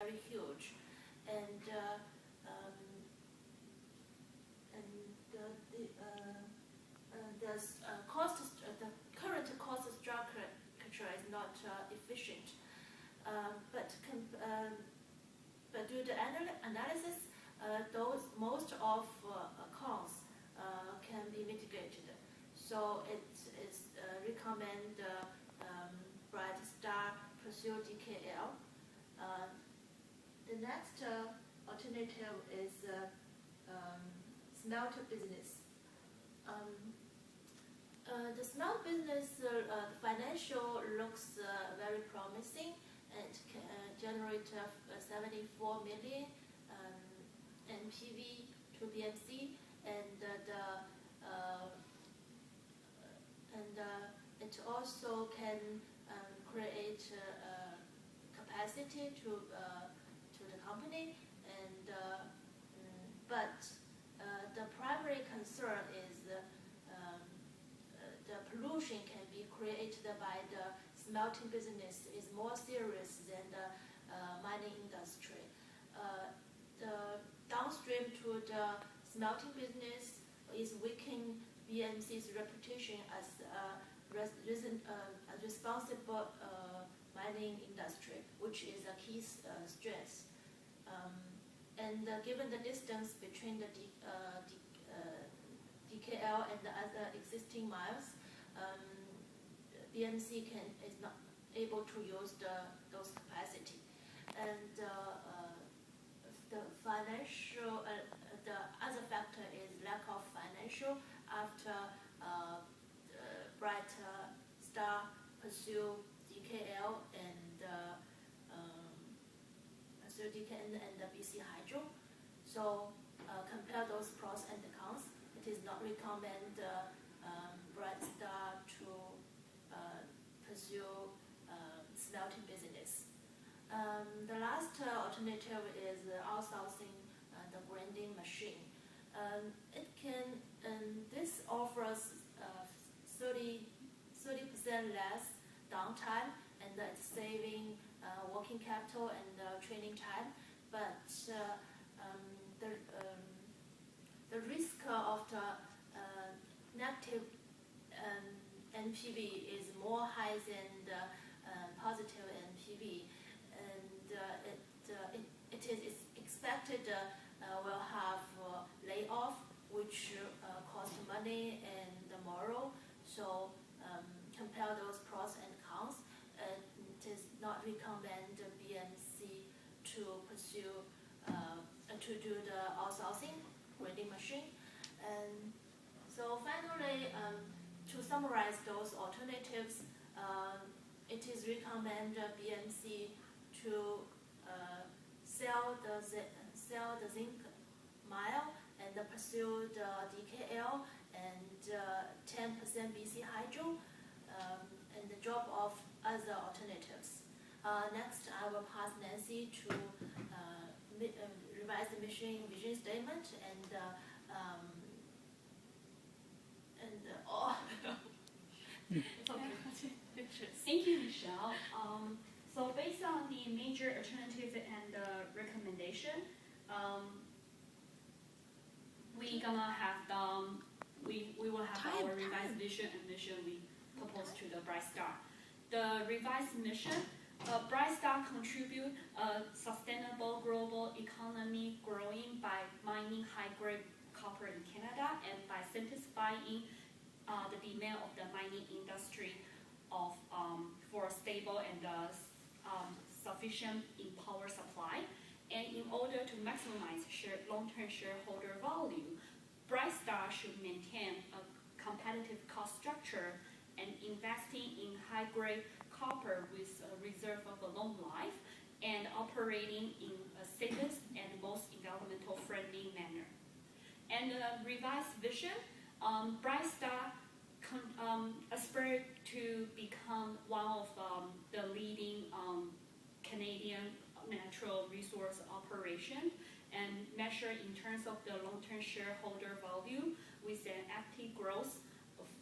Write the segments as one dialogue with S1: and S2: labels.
S1: very huge, and the current cost structure is not efficient. But due to analysis, most of costs can be mitigated. So it is recommend Brightstar pursue DKL. The next alternative is smelter business. The smelt business financial looks very promising. It can generate 74 million NPV to BMC, and it also can create capacity to the company. And but the primary concern is the pollution can be created by the smelting business is more serious than the mining industry. The downstream to the smelting business is weakening BMC's reputation as a responsible mining industry, which is a key strength. And given the distance between the DKL and the other existing mines, BMC is not able to use those capacity. And the financial, the other factor is lack of financial after Brightstar pursue DKL and the BC Hydro. So compare those pros and cons. It is not recommend Brightstar to pursue smelting business. The last alternative is outsourcing the grinding machine. This offers 30% less downtime, and it's saving working capital and training time. But the risk of the negative NPV is more high than the positive NPV, and it is expected will have layoff, which cost money and moral. So compare those pros and cons. It is not recommend BMC to pursue to do the outsourcing grinding machine. And so finally, to summarize those alternatives, it is recommend BMC to sell the zinc mine and pursue the DKL and 10% BC Hydro, and the drop of other alternatives. Next, I will pass Nancy to revise the mission vision statement and
S2: Thank you, Michelle. So based on the major alternative and recommendation, we will have our revised vision and mission we propose to the Brightstar. The revised mission, Brightstar contribute a sustainable global economy growing by mining high-grade copper in Canada and by satisfying the demand of the mining industry for stable and sufficient in power supply. And in order to maximize long-term shareholder value, Brightstar should maintain a competitive cost structure and investing in high-grade copper with a reserve of a long life and operating in a safest and most environmental friendly manner. And the revised vision, Brightstar aspire to become one of the leading Canadian natural resource operation and measure in terms of the long-term shareholder value with an active growth,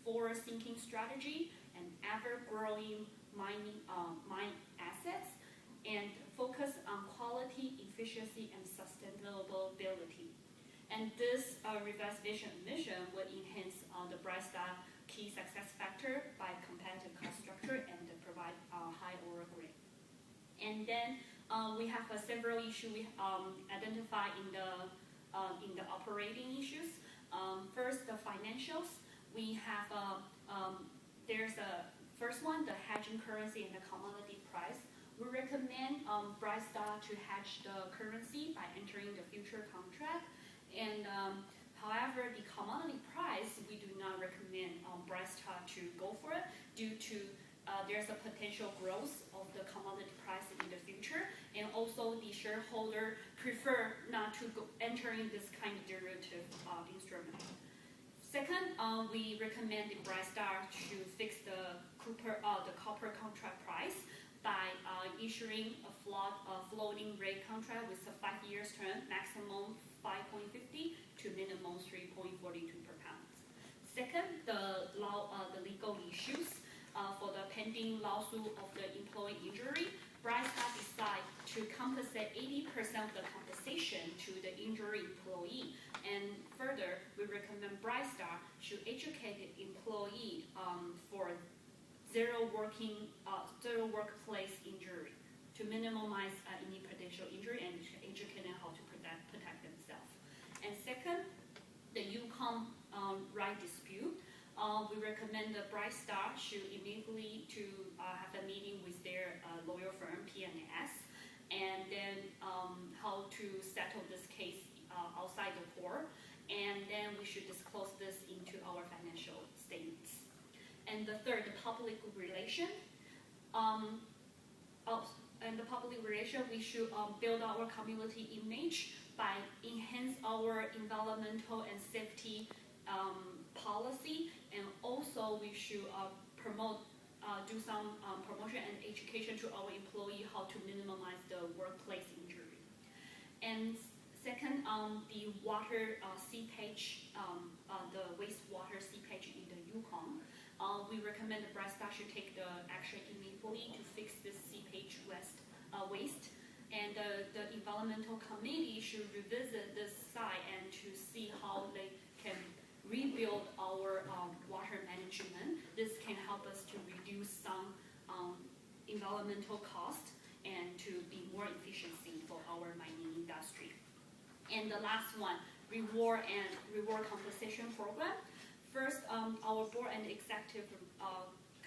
S2: forward-thinking strategy, and ever-growing mine assets, and focus on quality And this revised vision and mission will enhance the BrightStar key success factor by competitive cost structure and provide high order grade. And then we have several issues we identify in the operating issues. First, the financials. We have there's a first one, the hedging currency and the commodity price. We recommend BrightStar to hedge the currency by entering the future contract. And however, the commodity price, we do not recommend BrightStar to go for it due to there's a potential growth of the commodity price in the future, and also the shareholder prefer not to enter in this kind of derivative instrument. Second, we recommend the BrightStar to fix the copper contract price by issuing a floating rate contract with a 5 years term, maximum 5.50 to minimum 3.42 per pound. Second, the legal issues. For the pending lawsuit of the employee injury, BrightStar decided to compensate 80% of the compensation to the injured employee. And further, we recommend BrightStar should educate the employee for zero workplace injury to minimize any potential injury and educate them how to protect themselves. And second, the Yukon right dispute. We recommend the BrightStar should immediately to have a meeting with their lawyer firm, P&S, and then how to settle this case outside the court. And then we should disclose this into our financial statements. And the third, the public relation. We should build our community image by enhance our environmental and safety policy, and also we should do some promotion and education to our employee how to minimize the workplace injury. And second, the water seepage, the wastewater seepage in the Yukon. We recommend the BrightStar should take the action immediately to fix this seepage waste. And the environmental committee should revisit this site and to see how they can rebuild our water management. This can help us to reduce some environmental cost and to be more efficiency for our mining industry. And the last one, reward compensation program. First, our board and executive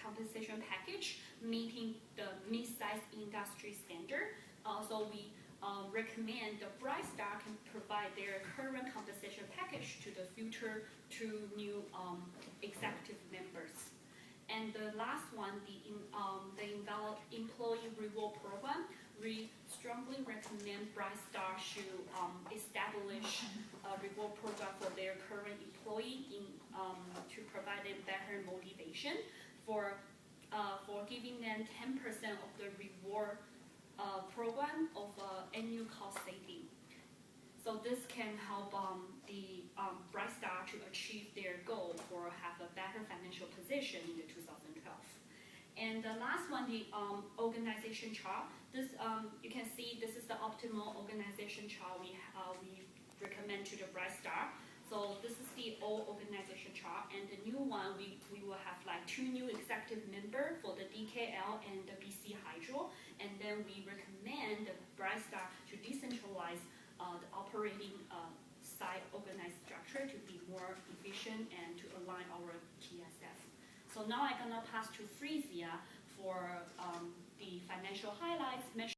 S2: compensation package meeting the mid-sized industry standard. So we recommend the BrightStar can provide their current compensation package to the future two new executive members. And the last one, the employee reward program, we strongly recommend BrightStar should establish a reward program for their current employee to provide them better motivation for giving them 10% of the reward program of annual cost saving. So this can help the BrightStar to achieve their goal for have a better financial position in the 2012. And the last one, the organization chart. This you can see this is the optimal organization chart we recommend to the BrightStar. So this is the old organization chart, and the new one we will have like 2 new executive members for the DKL and the BC Hydro, and then we recommend the BrightStar to decentralize the operating site organized structure to be more efficient and to align our TSF. So now I'm gonna pass to Freesia for the financial highlights.